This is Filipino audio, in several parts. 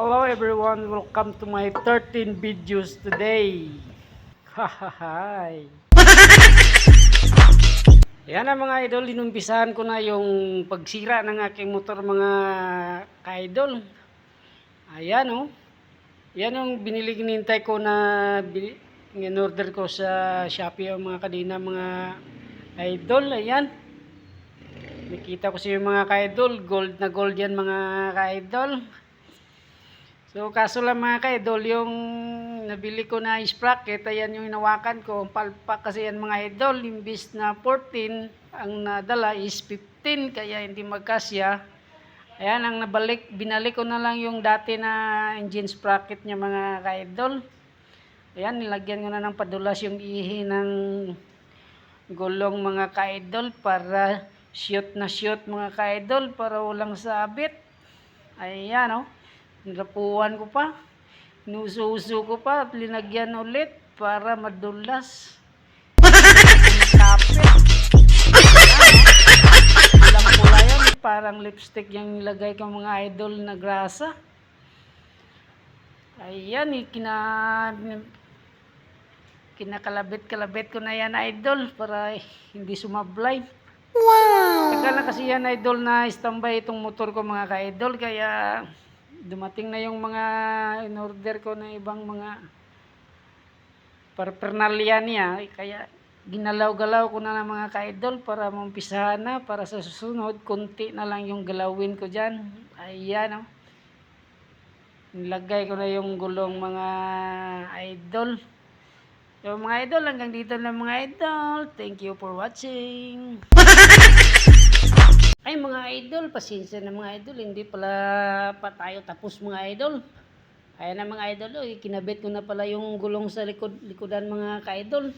Hello everyone, welcome to my 13 videos today. Hahahay. Yan na mga idol, inumpisahan ko na yung pagsira ng aking motor mga ka-idol. Ayan oh. Yan yung hinintay ko na in-order ko sa Shopee mga kanina mga idol. Ayan. Nakita ko sa mga ka-idol, gold na gold yan mga ka-idol. So kaso lang mga ka-idol, yung nabili ko na sprocket, ayan yung hinawakan ko. Palpak kasi yan mga idol, imbis na 14, ang nadala is 15, kaya hindi magkasya. Ayan, ang binalik ko na lang yung dati na engine sprocket niya mga ka-idol. Ayan, nilagyan ko na ng padulas yung ihi ng gulong mga ka-idol para shoot na shoot mga ka-idol, para walang sabit. Ayan oh. Nirapuan ko pa. Inuso-uso ko pa at linagyan ulit para madulas. Kapit. Pulang-pula yan. Parang lipstick yung nilagay ko mga idol na grasa. Ayan, kinakalabit-kalabit ko na yan idol para hindi sumablay. Wow! Tagal na kasi yan idol na standby itong motor ko mga ka-idol, kaya dumating na yung mga in-order ko na ibang mga paraphernalia niya, kaya ginalaw-galaw ko na ng mga ka-idol para maumpisahan na, para sa susunod konti na lang yung galawin ko dyan. Ayan oh. Nilagay ko na yung gulong mga idol. So mga idol, hanggang dito na mga idol. Thank you for watching. Ay mga idol, pasensya na mga idol, hindi pala pa tayo tapos mga idol. Ayan na mga idol, kinabit ko na pala yung gulong sa likodan mga ka-idol.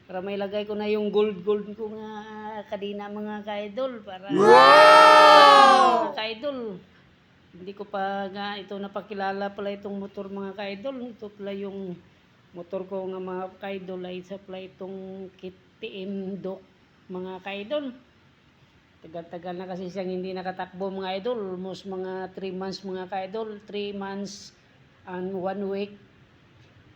Para may lagay ko na yung gold ko nga kadina mga ka-idol. Para mga ka-idol, hindi ko pa nga ito napakilala pala itong motor mga ka-idol. Ito pala yung motor ko nga mga ka-idol, ay isa pala itong KTM Duke mga ka-idol. Tagal-tagal na kasi siyang hindi nakatakbo mga idol. Almost mga 3 months mga ka-idol. 3 months and 1 week,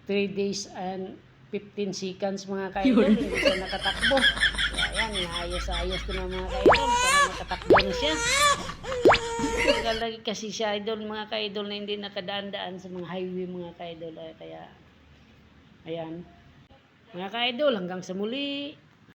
3 days and 15 seconds mga ka-idol. Hindi siya nakatakbo. Kaya yan, ayos ko na mga ka-idol para nakatakbo na siya. Tagal lagi kasi siya idol mga ka-idol na hindi nakadaan-daan sa mga highway mga ka-idol. Kaya ayan. Mga ka-idol, hanggang sa muli.